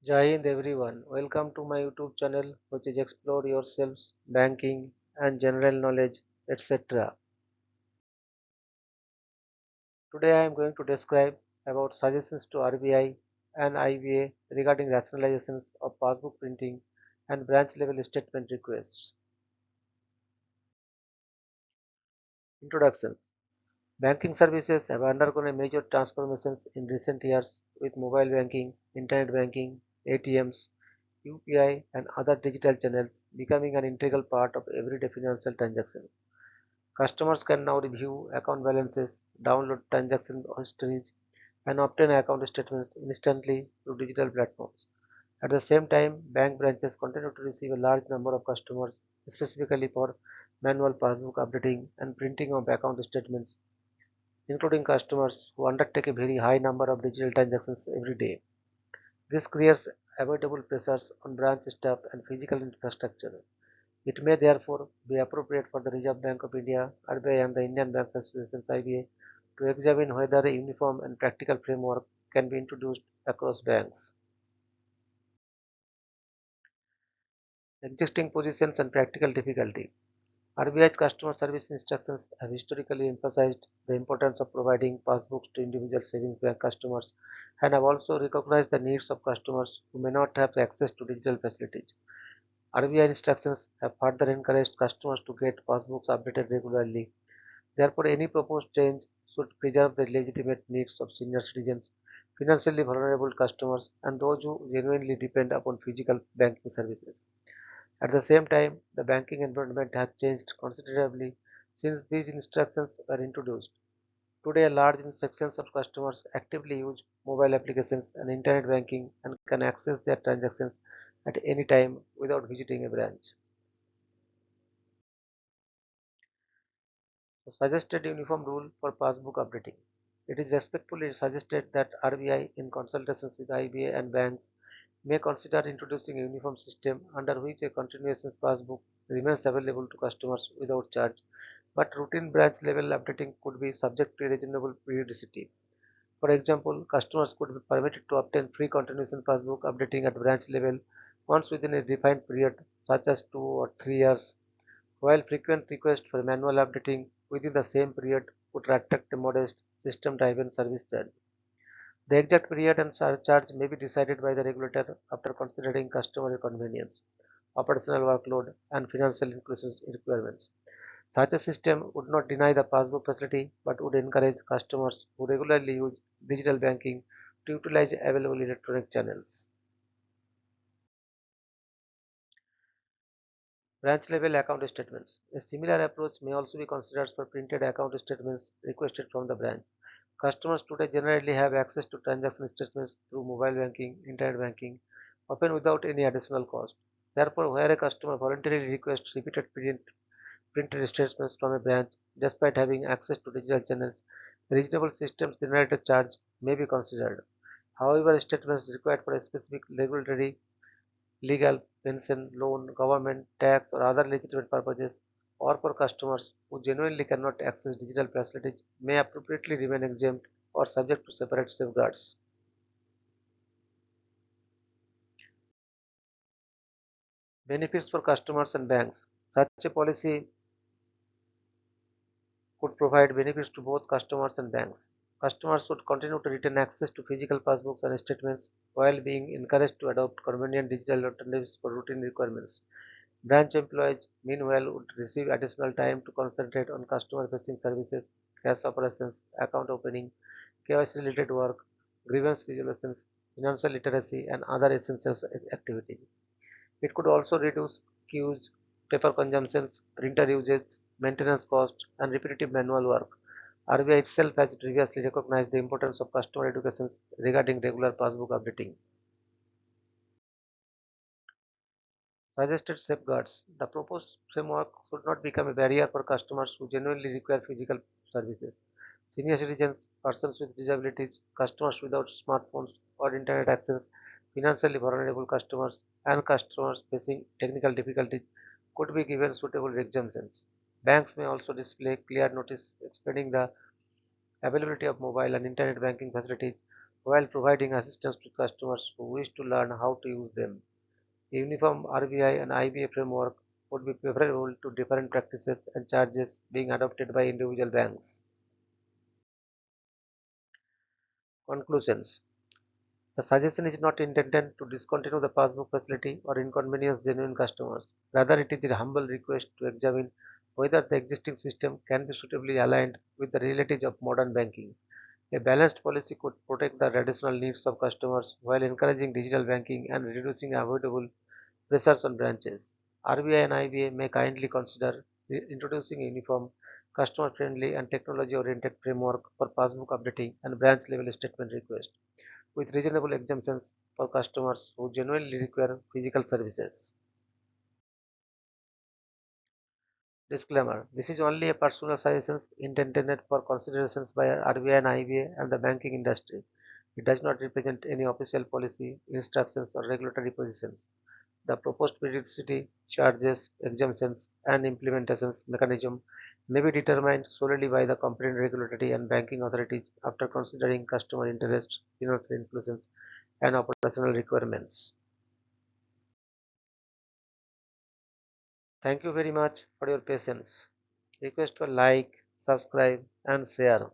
Jai Hind everyone. Welcome to my YouTube channel which is Explore Yourselves, Banking and General Knowledge, etc. Today I am going to describe about suggestions to RBI and IBA regarding rationalizations of passbook printing and branch level statement requests. Introductions. Banking services have undergone a major transformations in recent years with mobile banking, internet banking, ATMs, UPI and other digital channels becoming an integral part of everyday financial transactions. Customers can now review account balances, download transaction histories, and obtain account statements instantly through digital platforms. At the same time, bank branches continue to receive a large number of customers, specifically for manual passbook updating and printing of account statements, including customers who undertake a very high number of digital transactions every day. This creates avoidable pressures on branch staff and physical infrastructure. It may therefore be appropriate for the Reserve Bank of India, RBI and the Indian Banks Association IBA to examine whether a uniform and practical framework can be introduced across banks. Existing positions and practical difficulty. RBI's customer service instructions have historically emphasized the importance of providing passbooks to individual savings bank customers and have also recognized the needs of customers who may not have access to digital facilities. RBI instructions have further encouraged customers to get passbooks updated regularly. Therefore, any proposed change should preserve the legitimate needs of senior citizens, financially vulnerable customers, and those who genuinely depend upon physical banking services. At the same time, the banking environment has changed considerably since these instructions were introduced. Today, a large sections of customers actively use mobile applications and internet banking and can access their transactions at any time without visiting a branch. So suggested uniform rule for passbook updating. It is respectfully suggested that RBI, in consultations with IBA and banks, may consider introducing a uniform system under which a continuous passbook remains available to customers without charge, but routine branch level updating could be subject to a reasonable periodicity. For example, customers could be permitted to obtain free continuation passbook updating at branch level once within a defined period, such as 2 or 3 years, while frequent requests for manual updating within the same period would attract a modest system-driven service charge. The exact period and charge may be decided by the regulator after considering customer convenience, operational workload, and financial inclusion requirements. Such a system would not deny the passbook facility but would encourage customers who regularly use digital banking to utilize available electronic channels. Branch level account statements. A similar approach may also be considered for printed account statements requested from the branch. Customers today generally have access to transaction statements through mobile banking, internet banking, often without any additional cost. Therefore, where a customer voluntarily requests repeated printed statements from a branch, despite having access to digital channels, reasonable systems generated charge may be considered. However, statements required for a specific regulatory legal, pension, loan, government, tax, or other legitimate purposes, or for customers who genuinely cannot access digital facilities may appropriately remain exempt or subject to separate safeguards. Benefits for customers and banks. Such a policy could provide benefits to both customers and banks. Customers would continue to retain access to physical passbooks and statements while being encouraged to adopt convenient digital alternatives for routine requirements. Branch employees, meanwhile, would receive additional time to concentrate on customer-facing services, cash operations, account opening, KYC-related work, grievance resolutions, financial literacy, and other essential activities. It could also reduce queues, paper consumption, printer usage, maintenance costs, and repetitive manual work. RBI itself has previously recognized the importance of customer education regarding regular passbook updating. Suggested safeguards. The proposed framework should not become a barrier for customers who genuinely require physical services. Senior citizens, persons with disabilities, customers without smartphones or internet access, financially vulnerable customers, and customers facing technical difficulties could be given suitable exemptions. Banks may also display clear notice explaining the availability of mobile and internet banking facilities while providing assistance to customers who wish to learn how to use them. A uniform RBI and IBA framework would be preferable to different practices and charges being adopted by individual banks. Conclusions. The suggestion is not intended to discontinue the passbook facility or inconvenience genuine customers. Rather, it is a humble request to examine whether the existing system can be suitably aligned with the realities of modern banking. A balanced policy could protect the traditional needs of customers while encouraging digital banking and reducing avoidable pressures on branches. RBI and IBA may kindly consider introducing a uniform, customer-friendly and technology-oriented framework for passbook updating and branch-level statement request, with reasonable exemptions for customers who genuinely require physical services. Disclaimer: this is only a personal suggestion intended for considerations by RBI and IBA and the banking industry. It does not represent any official policy, instructions, or regulatory positions. The proposed periodicity, charges, exemptions, and implementations mechanism may be determined solely by the competent regulatory and banking authorities after considering customer interests, financial inclusions, and operational requirements. Thank you very much for your patience. Request for like, subscribe, and share.